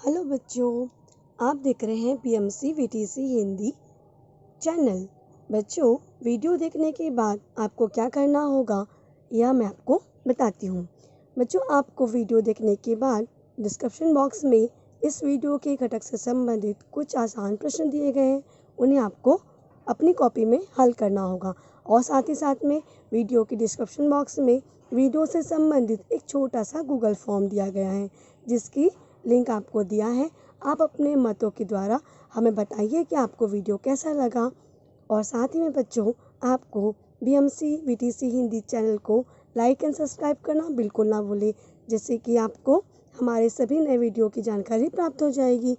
Hello बच्चों, आप देख रहे हैं पीएमसी वीटीसी हिंदी चैनल। बच्चों, वीडियो देखने के बाद आपको क्या करना होगा यह मैं आपको बताती हूँ। बच्चों, आपको वीडियो देखने के बाद डिस्क्रिप्शन बॉक्स में इस वीडियो के घटक से संबंधित कुछ आसान प्रश्न दिए गए हैं, उन्हें आपको अपनी कॉपी में हल करना होगा। और साथ ही साथ में वीडियो के डिस्क्रिप्शन बॉक्स में वीडियो से संबंधित एक छोटा सा गूगल फॉर्म दिया गया है, जिसकी लिंक आपको दिया है। आप अपने मतों के द्वारा हमें बताइए कि आपको वीडियो कैसा लगा। और साथ ही में बच्चों, आपको बीएमसी वीटीसी हिंदी चैनल को लाइक एंड सब्सक्राइब करना बिल्कुल ना भूलें, जिससे कि आपको हमारे सभी नए वीडियो की जानकारी प्राप्त हो जाएगी।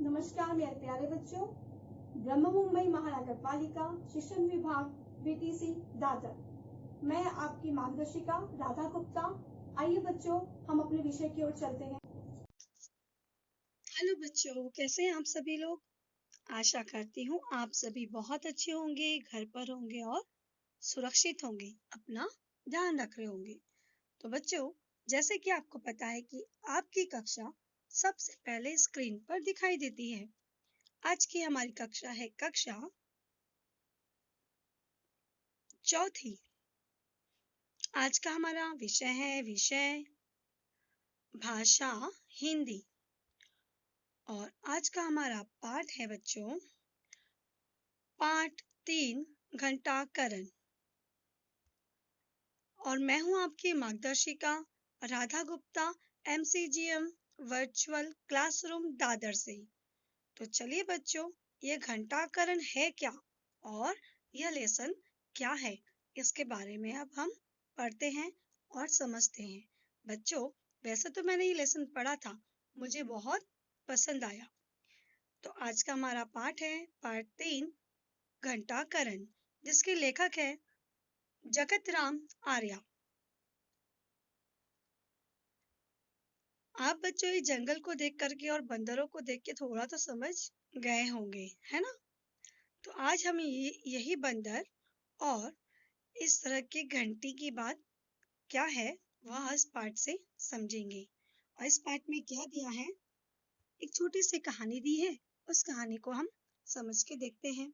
नमस्कार मेरे प्यारे बच्चों, ब्रह्म मुंबई महानगर पालिका शिक्षण विभाग वीटीसी दादर, मैं आपकी मार्गदर्शिका राधा गुप्ता। आइए बच्चों, हम अपने विषय की ओर चलते हैं। हेलो बच्चों, कैसे हैं आप सभी लोग। आशा करती हूँ आप सभी बहुत अच्छे होंगे, घर पर होंगे और सुरक्षित होंगे, अपना ध्यान रख रहे होंगे। तो बच्चों, जैसे कि आपको पता है कि आपकी कक्षा सबसे पहले स्क्रीन पर दिखाई देती है। आज की हमारी कक्षा है कक्षा चौथी। आज का हमारा विषय भाषा हिंदी। और आज का हमारा पाठ है बच्चों पाठ 3 घंटाकरण। और मैं हूं आपकी मार्गदर्शिका Radha Gupta, MCGM virtual classroom Dadar से। तो चलिए बच्चों, ये घंटाकरण है क्या और यह लेसन क्या है, इसके बारे में अब हम पढ़ते हैं और समझते हैं। बच्चों, वैसे तो मैंने ये लेसन पढ़ा था, मुझे बहुत पसंद आया। तो आज का हमारा पाठ है पाठ 3 घंटाकरण, जिसके लेखक है जगत राम आर्या। आप बच्चों इस जंगल को देख करके और बंदरों को देख के थोड़ा तो समझ गए होंगे, है ना। तो आज हम यही बंदर और इस तरह की घंटी की बात क्या है वह इस पाठ से समझेंगे। और इस पाठ में क्या दिया है, एक छोटी सी कहानी दी है, उस कहानी को हम समझ के देखते हैं।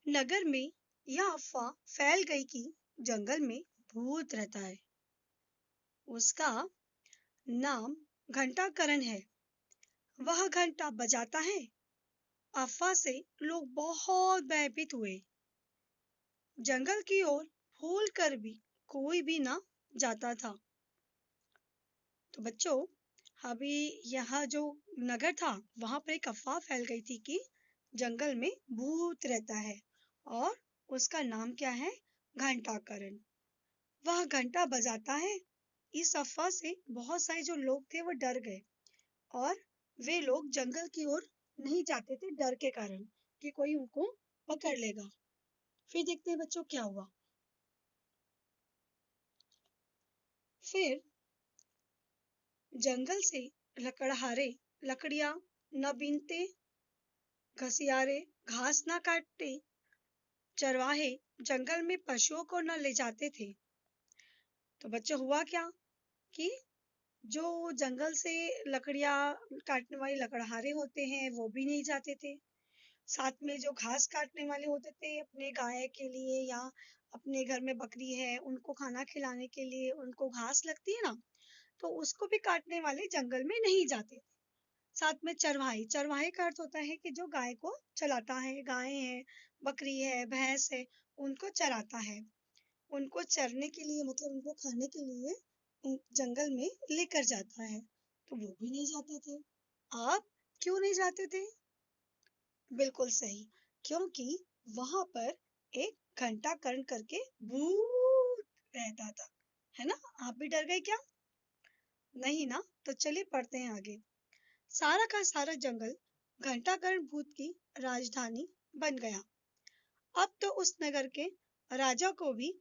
नगर में यह अफवाह फैल गई कि जंगल में भूत रहता है। उसका नाम घंटाकरण है। वह घंटा बजाता है। अफवाह से लोग बहुत भयभीत हुए। जंगल की ओर भूल कर भी कोई भी ना जाता था। तो बच्चों, अभी यहाँ जो नगर था वहां पर एक अफवाह फैल गई थी कि जंगल में भूत रहता है और उसका नाम क्या है, घंटाकरण। वह घंटा बजाता है। इस अफवाह से बहुत सारे जो लोग थे वो डर गए और वे लोग जंगल की ओर नहीं जाते थे, डर के कारण कि कोई उनको पकड़ लेगा। फिर देखते हैं बच्चों क्या हुआ। फिर जंगल से लकड़हारे लकड़ियां न बीनते, घसियारे घास न काटते, चरवाहे जंगल में पशुओं को न ले जाते थे। तो बच्चों हुआ क्या कि जो जंगल से लकड़ियां काटने वाले लकड़हारे होते हैं वो भी नहीं जाते थे। साथ में जो घास काटने वाले होते थे अपने गाय के लिए या अपने घर में बकरी है उनको खाना खिलाने के लिए, उनको घास लगती है ना, तो उसको भी काटने वाले जंगल में नहीं जाते। साथ में चरवाहे, चरवाहे का अर्थ होता है कि जो गाय को चलाता है, गाय है, बकरी है, भैंस है, उनको चराता है, उनको चरने के लिए मतलब उनको खाने के लिए जंगल में लेकर जाता है, तो वो भी नहीं जाते थे। आप क्यों नहीं जाते थे? बिल्कुल सही, क्योंकि वहां पर एक घंटाकरण करके भूत रहता था, है ना। आप भी डर गए क्या? नहीं ना। तो चलिए पढ़ते हैं आगे। सारा का सारा जंगल घंटाकरण भूत की राजधानी बन गया। अब तो उस नगर के राजा को भी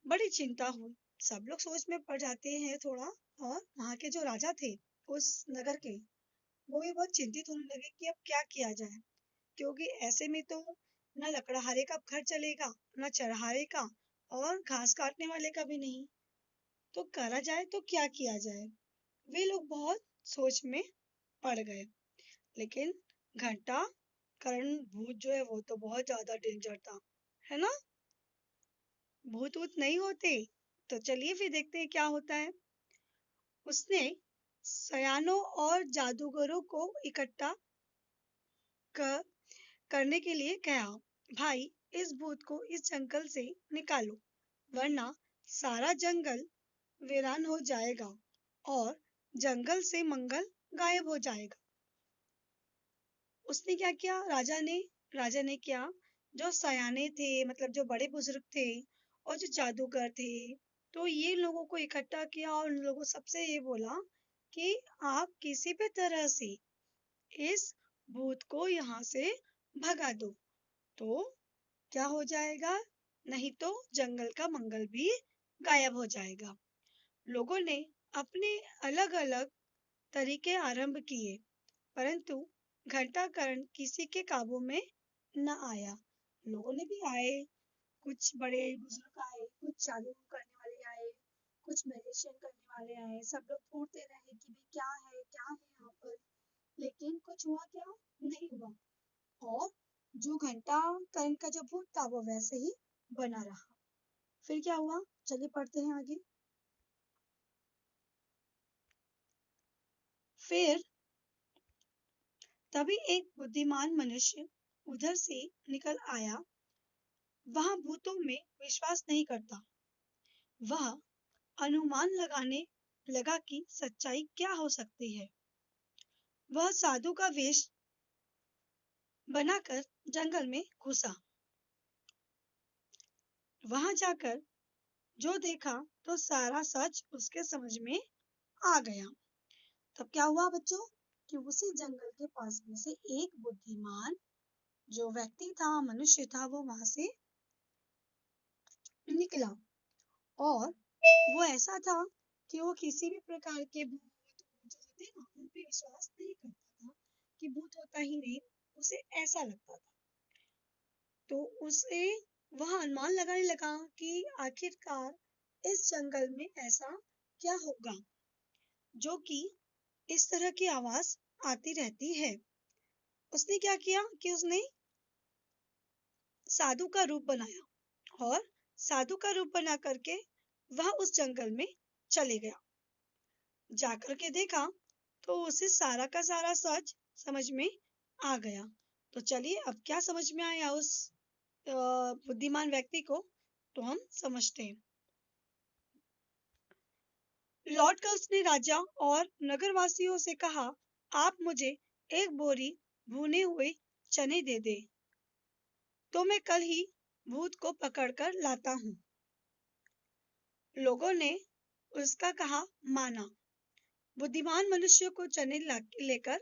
बड़ी चिंता हुई। सब लोग सोच में पड़ जाते हैं थोड़ा, और वहां के जो राजा थे उस नगर के, वो भी बहुत चिंतित होने लगे कि अब क्या किया जाए, क्योंकि ऐसे में तो न लकड़हारे का घर चलेगा, न चरहारे का, और घास काटने वाले का भी नहीं। तो करा जाए तो क्या किया जाए। वे लोग बहुत सोच में पड़ गए। लेकिन घंटा करण भूत जो है वो तो बहुत ज्यादा डेंजर था, है ना। भूत वूत नहीं होते। तो चलिए फिर देखते हैं क्या होता है। उसने सयानों और जादूगरों को इकट्ठा कर, करने के लिए कहा, भाई इस भूत को इस जंगल से निकालो, वरना सारा जंगल वीरान हो जाएगा और जंगल से मंगल गायब हो जाएगा। उसने क्या किया, राजा ने क्या, जो सयाने थे, मतलब जो बड़े बुजुर्ग थे, और जो जादूगर थे, तो ये लोगों को इकट्ठा किया और उन लोगों सबसे ये बोला कि आप किसी भी तरह से इस भूत को यहाँ से भगा दो, तो क्या हो जाएगा, नहीं तो जंगल का मंगल भी गायब हो जाएगा। लोगों ने अपने अलग अलग तरीके आरंभ किए, परंतु घंटाकरण किसी के काबू में न आया। लोगों ने भी आए, कुछ बड़े बुजुर्ग आए, कुछ जादू करने वाले आए, कुछ मैजिशियन करने वाले आए। सब लोग ढूंढते रहे कि भाई क्या है यहाँ पर, लेकिन कुछ हुआ क्या, नहीं हुआ। और जो घंटा करण का जो भूत था वो वैसे ही बना रहा। फिर क्या हुआ, चलिए पढ़ते हैं आगे। फिर तभी एक बुद्धिमान मनुष्य उधर से निकल आया। वह भूतों में विश्वास नहीं करता। वह अनुमान लगाने लगा कि सच्चाई क्या हो सकती है। वह साधु का वेश बनाकर जंगल में घुसा। वहां जाकर जो देखा तो सारा सच उसके समझ में आ गया। तब क्या हुआ बच्चों, कि उसी जंगल के पास में से एक बुद्धिमान जो व्यक्ति था, मनुष्य था, वो वहां से निकला। और वो ऐसा था कि वो किसी भी प्रकार के भूत जो होते हैं ना, उन पे विश्वास नहीं करता था, कि भूत होता ही नहीं, उसे ऐसा लगता था। तो उसे वह अनुमान लगाने लगा कि आखिरकार इस जंगल में ऐसा क्या होगा जो कि इस तरह की आवाज आती रहती है। उसने क्या किया कि उसने साधु का रूप बनाया, और साधु का रूप बना करके वह उस जंगल में चले गया। जाकर के देखा तो उसे सारा का सारा सच समझ में आ गया। तो चलिए अब क्या समझ में आया उस बुद्धिमान व्यक्ति को, तो हम समझते हैं। लौट कर उसने राजा और नगरवासियों से कहा, आप मुझे एक बोरी भुने हुए चने दे दे, तो मैं कल ही भूत को पकड़कर लाता हूँ। लोगों ने उसका कहा माना। बुद्धिमान मनुष्य को चने लेकर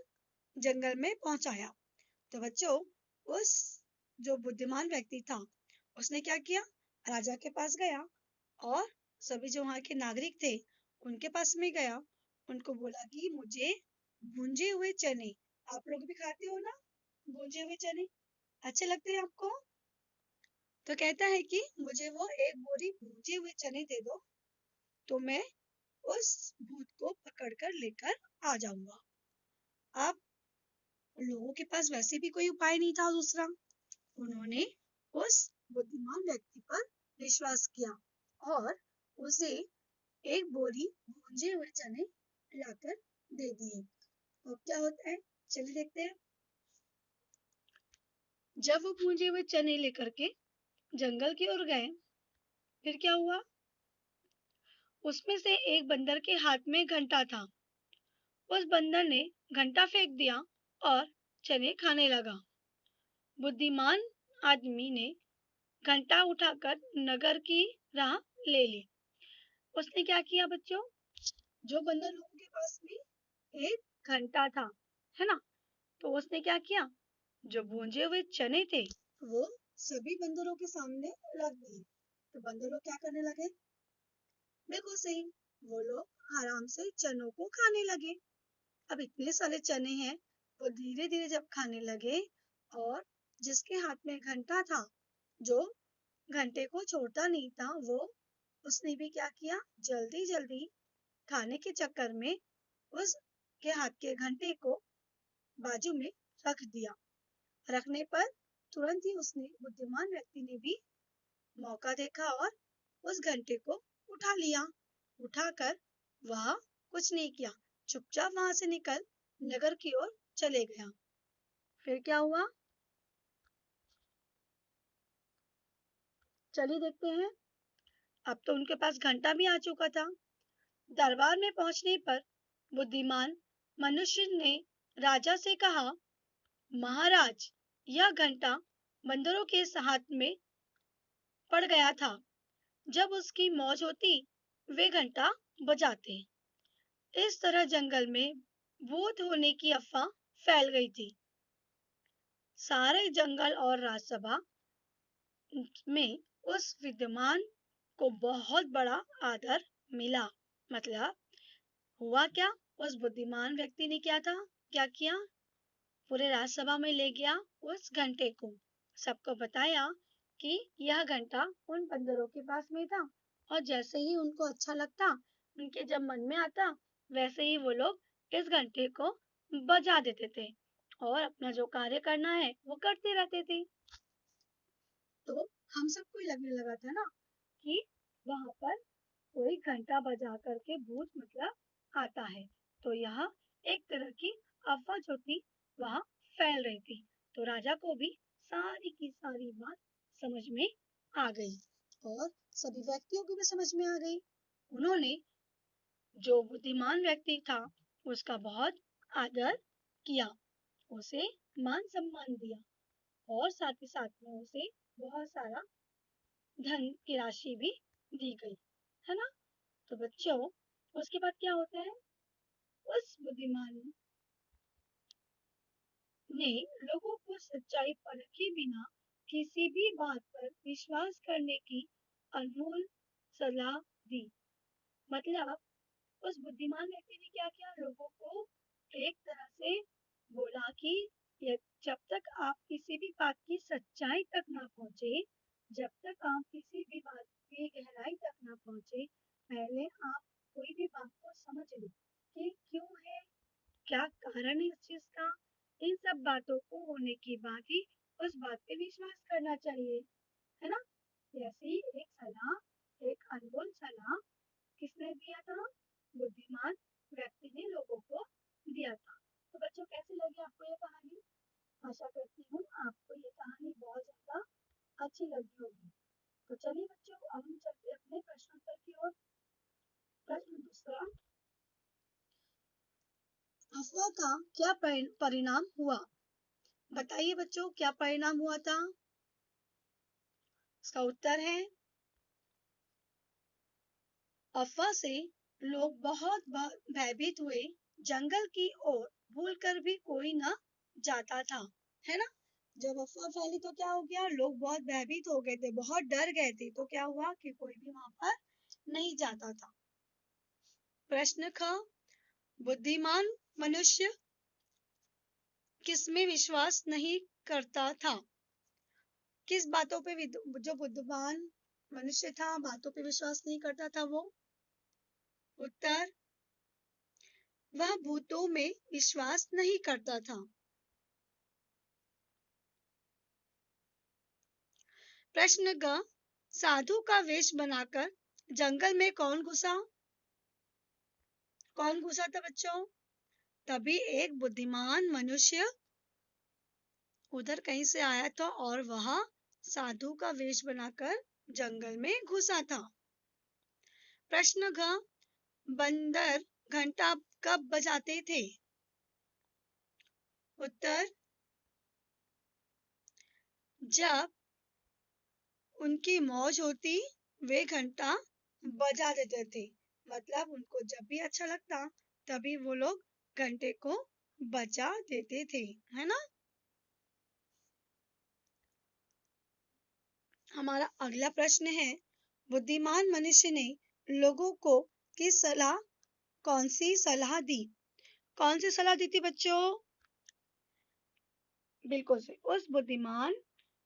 जंगल में पहुंचाया। तो बच्चों, उस जो बुद्धिमान व्यक्ति था उसने क्या किया, राजा के पास गया और सभी जो वहां के नागरिक थे उनके पास में गया। उनको बोला कि मुझे भुंजे हुए चने, आप लोग भी खाते हो ना भुंजे हुए चने, अच्छे लगते हैं आपको। तो कहता है कि मुझे वो एक बोरी भुंजे हुए चने दे दो, तो मैं उस भूत को पकड़ कर लेकर आ जाऊंगा। अब लोगों के पास वैसे भी कोई उपाय नहीं था दूसरा। उन्होंने उस बुद्धिमान व्यक्ति पर विश्वास किया और उसे एक बोरी भुंजे हुए चने लाकर दे दिए। अब क्या होता है, चलिए देखते हैं। जब वो भुंजे हुए चने लेकर के जंगल की ओर गए, फिर क्या हुआ, उसमें से एक बंदर के हाथ में घंटा था। उस बंदर ने घंटा फेंक दिया और चने खाने लगा। बुद्धिमान आदमी ने घंटा उठाकर नगर की राह ले ली। उसने क्या किया बच्चों, जो बंदर लोगों के पास में एक घंटा था, है ना, तो उसने क्या किया, जो भूंजे हुए चने थे वो सभी बंदरों के सामने रख दी। तो बंदर लोग क्या करने लगे? बिल्कुल सही, वो लोग आराम से चनों को खाने लगे। अब इतने सारे चने हैं, वो धीरे धीरे जब खाने लगे और जिसके हाथ में घंटा था, जो घंटे को छोड़ता नहीं था, वो उसने भी क्या किया, जल्दी जल्दी खाने के चक्कर में उसके हाथ के घंटे को बाजू में रख दिया। रखने पर तुरंत ही उसने, बुद्धिमान व्यक्ति ने भी मौका देखा और उस घंटे को उठा लिया। उठाकर वह कुछ नहीं किया, चुपचाप वहां से निकल नगर की ओर चले गया। फिर क्या हुआ, चलिए देखते हैं। अब तो उनके पास घंटा भी आ चुका था। दरबार में पहुंचने पर बुद्धिमान मनुष्य ने राजा से कहा, महाराज, यह घंटा बंदरों के हाथ में पड़ गया था। जब उसकी मौज होती, वे घंटा बजाते। इस तरह जंगल में भूत होने की अफवाह फैल गई थी। सारे जंगल और राजसभा में उस विद्यमान को बहुत बड़ा आदर मिला। मतलब हुआ क्या, उस बुद्धिमान व्यक्ति ने क्या किया, पूरे राज्यसभा में ले गया उस घंटे को, सबको बताया कि यह घंटा उन बंदरों के पास में था और जैसे ही उनको अच्छा लगता, उनके जब मन में आता, वैसे ही वो लोग इस घंटे को बजा देते थे और अपना जो कार्य करना है वो करते रहते थे। तो हम सबको ही लगने लगा था ना कि वहां पर कोई घंटा बजा करके भूत मतलब आता है। तो यह एक तरह की अफवाह जो थी वहां फैल रही थी। तो राजा को भी सारी की सारी बात समझ में आ गई और सभी व्यक्तियों को भी समझ में आ गई। उन्होंने, जो बुद्धिमान व्यक्ति था, उसका बहुत आदर किया, उसे मान सम्मान दिया और साथ ही साथ में उसे बहुत सारा धन की राशि भी दी गई, है ना। तो बच्चों, उसके बाद क्या होता है, उस बुद्धिमान ने लोगों को सच्चाई परखे बिना किसी भी बात पर विश्वास करने की अनमोल सलाह दी। मतलब उस बुद्धिमान व्यक्ति ने क्या किया, लोगों को एक तरह से बोला कि जब तक आप किसी भी बात की सच्चाई तक ना पहुंचे, जब तक आप किसी भी बात की गहराई तक ना पहुंचे, पहले आप कोई भी बात को समझ लो कि क्यों है, क्या कारण है इस चीज का। इन सब बातों को होने के बाद ही उस बात पे विश्वास करना चाहिए, है ना। जैसे ही एक सलाह, एक अनमोल सलाह किसने दिया था, बुद्धिमान व्यक्ति ने लोगों को दिया था। तो बच्चों, कैसी लगी आपको ये कहानी? आशा करती हूँ आपको ये कहानी बहुत ज्यादा अच्छी लगी होगी। तो चलिए बच्चों, अब हम चलते अपने प्रश्नोत्तर की ओर। प्रश्न दूसरा, अफवाह का क्या परिणाम हुआ? बताइए बच्चों, क्या परिणाम हुआ था? इसका उत्तर है, अफवाह से लोग बहुत भयभीत हुए, जंगल की ओर भूलकर भी कोई न जाता था, है ना। जब अफवाह फैली तो क्या हो गया, लोग बहुत भयभीत हो गए थे, बहुत डर गए थे, तो क्या हुआ कि कोई भी वहां पर नहीं जाता था। प्रश्न ख, बुद्धिमान मनुष्य किसमें विश्वास नहीं करता था? किस बातों पे जो बुद्धिमान मनुष्य था, बातों पे विश्वास नहीं करता था वो? उत्तर, वह भूतों में विश्वास नहीं करता था। प्रश्न ग, साधु का वेश बनाकर जंगल में कौन घुसा? कौन घुसा था बच्चों? तभी एक बुद्धिमान मनुष्य उधर कहीं से आया था और वह साधु का वेश बनाकर जंगल में घुसा था। प्रश्न घ, बंदर घंटा कब बजाते थे? उत्तर, जब उनकी मौज होती, वे घंटा बजा देते थे। मतलब उनको जब भी अच्छा लगता, तभी वो लोग घंटे को बजा देते थे, है ना। हमारा अगला प्रश्न है, बुद्धिमान मनुष्य ने लोगों को कौन सी सलाह दी? कौन सी सलाह दी थी बच्चों? बिल्कुल सही। उस बुद्धिमान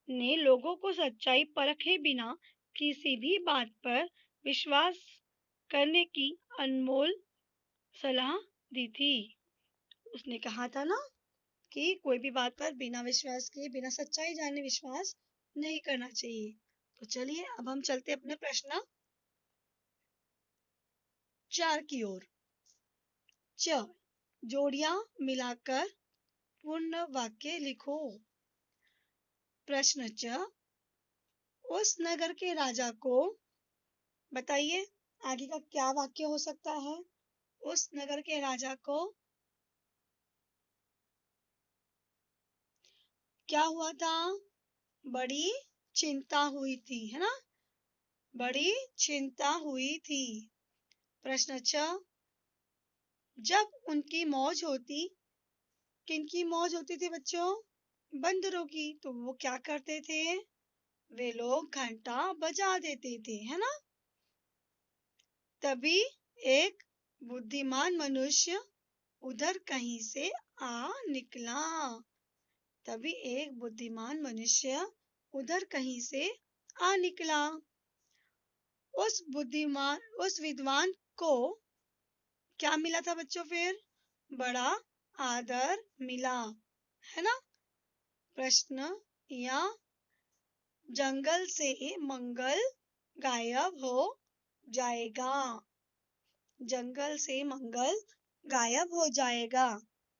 ने लोगों को सच्चाई परखे बिना किसी भी बात पर विश्वास करने की अनमोल सलाह दी थी। उसने कहा था ना कि कोई भी बात पर बिना विश्वास किए, बिना सच्चाई जाने विश्वास नहीं करना चाहिए। तो चलिए अब हम चलते अपने प्रश्न 4 की ओर। च, जोड़ियां मिलाकर पूर्ण वाक्य लिखो। प्रश्न च, उस नगर के राजा को, बताइए आगे का क्या वाक्य हो सकता है? उस नगर के राजा को क्या हुआ था? बड़ी चिंता हुई थी, है ना? बड़ी चिंता हुई थी। प्रश्न छ, जब उनकी मौज होती, किनकी मौज होती थी बच्चों? बंदरों की। तो वो क्या करते थे? वे लोग घंटा बजा देते थे, है ना? तभी एक बुद्धिमान मनुष्य उधर कहीं से आ निकला। तभी एक बुद्धिमान मनुष्य उधर कहीं से आ निकला। उस विद्वान को क्या मिला था बच्चों फिर? बड़ा आदर मिला, है ना? प्रश्न या, जंगल से मंगल गायब हो जाएगा। जंगल से मंगल गायब हो जाएगा।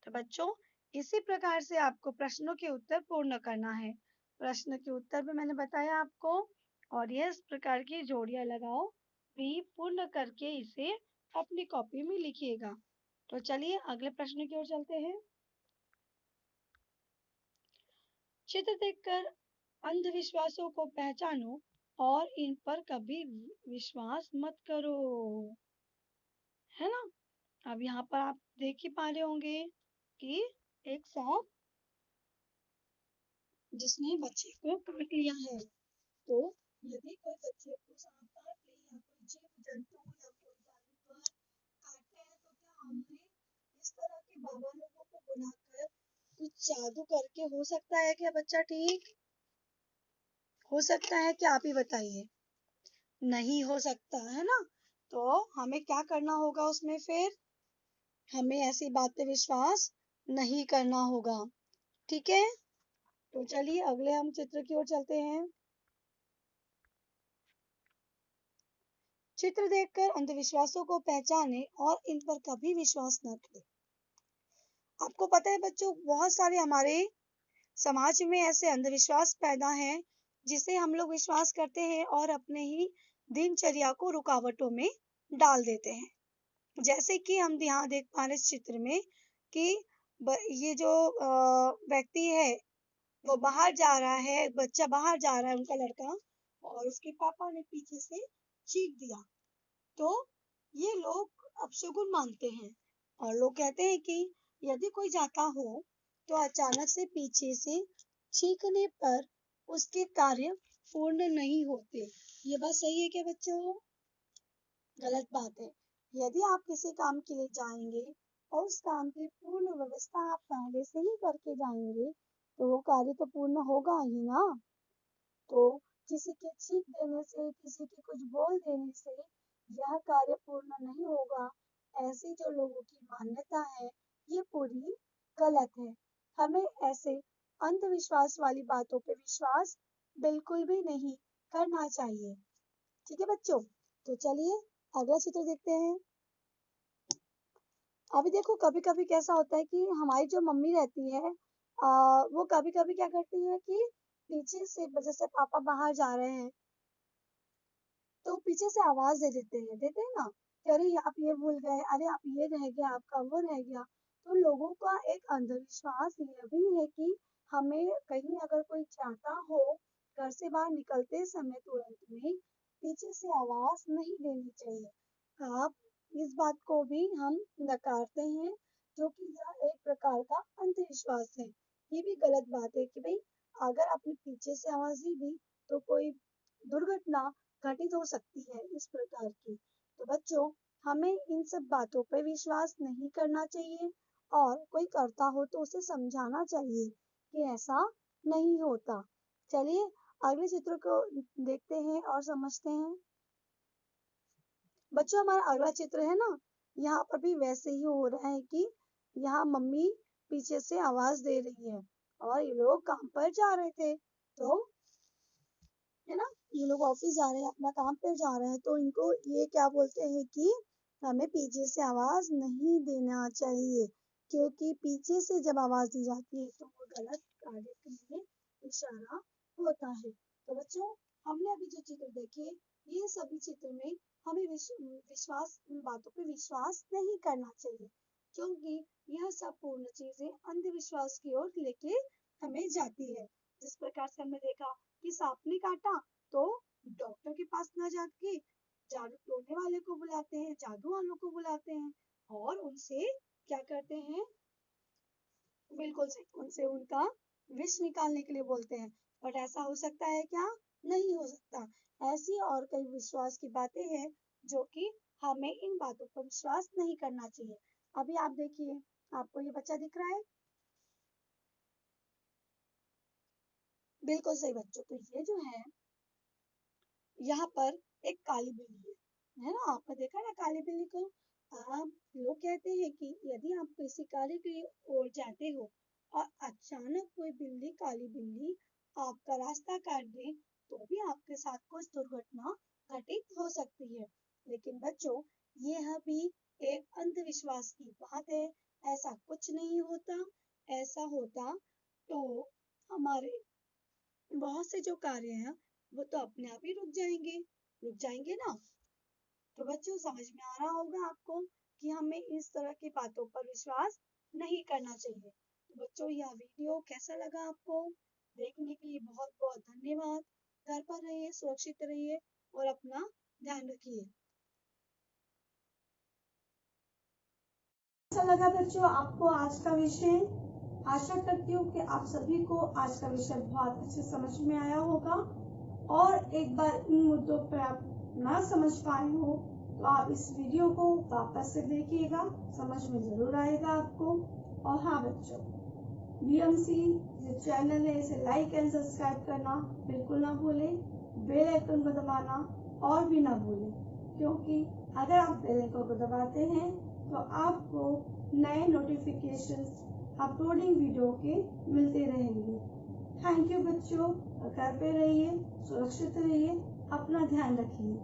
तो बच्चों इसी प्रकार से आपको प्रश्नों के उत्तर पूर्ण करना है। प्रश्न के उत्तर भी मैंने बताया आपको, और ये इस प्रकार की जोड़ियां लगाओ भी पूर्ण करके इसे अपनी कॉपी में लिखिएगा। तो चलिए अगले प्रश्न की ओर चलते हैं। चित्र देखकर अंधविश्वासों को पहचानो और इन पर कभी विश्वास मत करो, है ना? अब यहाँ पर आप देख ही पा रहे होंगे कि एक सांप जिसने बच्चे को काट लिया है। तो यदि कोई बच्चे को सांप काट ले या कोई जीव जंतु या कोई जानवर काटते हैं, तो क्या हमने इस तरह के बाबा लोगों को बुलाकर कुछ जादू करके हो सकता है क्या बच्चा ठीक? हो सकता है क्या? आप ही बताइए। नहीं हो सकता, है ना? तो हमें क्या करना होगा उसमें फिर? हमें ऐसी बात पे विश्वास नहीं करना होगा, ठीक है? तो चलिए अगले हम चित्र की ओर चलते हैं। चित्र देखकर अंधविश्वासों को पहचाने और इन पर कभी विश्वास न करें। आपको पता है बच्चों, बहुत सारे हमारे समाज में ऐसे अंधविश्वास पैदा हैं जिसे हम लोग विश्वास करते हैं और अपने ही दिनचर्या को रुकावटों में डाल देते हैं। जैसे कि हम यहाँ देख पा रहे इस चित्र में कि ये जो व्यक्ति है वो बाहर जा रहा है, बच्चा बाहर जा रहा है, उनका लड़का, और उसके पापा ने पीछे से चीख दिया। तो ये लोग अपशगुन मानते हैं और लोग कहते हैं कि यदि कोई जाता हो तो अचानक से पीछे से चीखने पर उसके कार्य पूर्ण नहीं होते। ये बात सही है क्या बच्चों? गलत बात है। यदि आप किसी काम के लिए जाएंगे और उस काम की पूर्ण व्यवस्था आप पहले से ही करके जाएंगे तो वो कार्य तो पूर्ण होगा ही ना। तो किसी के चीख देने से, किसी के कुछ बोल देने से यह कार्य पूर्ण नहीं होगा, ऐसी जो लोगों की मान्यता है ये पूरी गलत है। हमें ऐसे अंधविश्वास वाली बातों पे विश्वास बिल्कुल भी नहीं करना चाहिए, ठीक है बच्चों? तो चलिए अगला चित्र देखते हैं। अभी देखो कभी कभी कैसा होता है कि हमारी जो मम्मी रहती है वो कभी कभी क्या करती है कि पीछे से, जैसे पापा बाहर जा रहे हैं तो पीछे से आवाज देते हैं ना कि अरे आप ये भूल गए, अरे आप ये रह गया, आपका वो रह गया। तो लोगों का एक अंधविश्वास ये भी है कि हमें कहीं अगर कोई जाता हो घर से बाहर निकलते समय तुरंत में पीछे से आवाज नहीं देनी चाहिए। आप इस बात को भी हम नकारते हैं, जो कि यह एक प्रकार का अंधविश्वास है। ये भी गलत बात है कि भाई अगर आपने पीछे से आवाज नहीं दी तो कोई दुर्घटना घटित हो सकती है इस प्रकार की। तो बच्चों, हमें इन सब बातों पे विश्वास नहीं करना चाहिए और कोई करता हो तो उसे समझाना चाहिए कि ऐसा नहीं होता। चलिए अगले चित्र को देखते हैं और समझते हैं। बच्चों, हमारा अगला चित्र है ना, यहाँ पर भी वैसे ही हो रहा है कि यहाँ मम्मी पीछे से आवाज दे रही है और ये लोग काम पर जा रहे थे। तो है ना, ये लोग ऑफिस जा रहे हैं, अपना काम पर जा रहे हैं, तो इनको ये क्या बोलते हैं कि हमें पीछे से आवाज नहीं देना चाहिए, क्योंकि पीछे से जब आवाज दी जाती है तो वो गलत कार्य के लिए इशारा होता है। तो बच्चों, हमने अभी जो चित्र देखे, ये सभी चित्र में हमें विश्वास, इन बातों पे विश्वास नहीं करना चाहिए, क्योंकि यह सब पूर्ण चीजें अंधविश्वास की ओर लेके हमें जाती है। जिस प्रकार से हमने देखा कि सांप ने काटा तो डॉक्टर के पास न जाके जादू टोने वाले को बुलाते हैं, जादू वालों को बुलाते हैं और उनसे क्या करते हैं, बिल्कुल सही, उनसे उनका विष निकालने के लिए बोलते हैं। बट ऐसा हो सकता है क्या? नहीं हो सकता। ऐसी और कई विश्वास की बातें हैं जो कि हमें इन बातों पर विश्वास नहीं करना चाहिए। अभी आप देखिए, आपको ये बच्चा दिख रहा है? बिल्कुल सही बच्चों, तो ये जो है, यहाँ पर एक काली बिल्ली है ना, आपने देखा ना काली बिल्ली को। आप लोग कहते हैं कि यदि आप किसी कार्य की ओर जाते हो और अचानक कोई बिल्ली, काली बिल्ली आपका रास्ता काट दे तो भी आपके साथ कुछ दुर्घटना घटित हो सकती है। लेकिन बच्चों, यह भी एक अंधविश्वास की बात है, ऐसा कुछ नहीं होता। ऐसा होता तो हमारे बहुत से जो कार्य हैं वो तो अपने आप ही रुक जाएंगे ना। तो बच्चों, समझ में आ रहा होगा आपको कि हमें इस तरह की बातों पर विश्वास नहीं करना चाहिए। तो बच्चों, यह वीडियो कैसा लगा आपको? देखने के लिए बहुत बहुत धन्यवाद। घर पर रहिए, सुरक्षित रहिए और अपना ध्यान रखिए। अच्छा लगा बच्चों आपको आज का विषय? आशा करती हूँ कि आप सभी को आज का विषय बहुत अच्छे समझ में आया होगा और एक बार इन मुद्दों पर आप ना समझ पाए हो तो आप इस वीडियो को वापस से देखिएगा, समझ में जरूर आएगा आपको। और हाँ बच्चों, बीएमसी जो चैनल है इसे लाइक एंड सब्सक्राइब करना बिल्कुल ना भूलें, बेल आइकन को दबाना और भी ना भूलें, क्योंकि अगर आप बेल आइकन को दबाते हैं तो आपको नए नोटिफिकेशंस अपलोडिंग वीडियो के मिलते रहेंगे। थैंक यू बच्चों, घर पे रहिए, सुरक्षित रहिए, अपना ध्यान रखिए।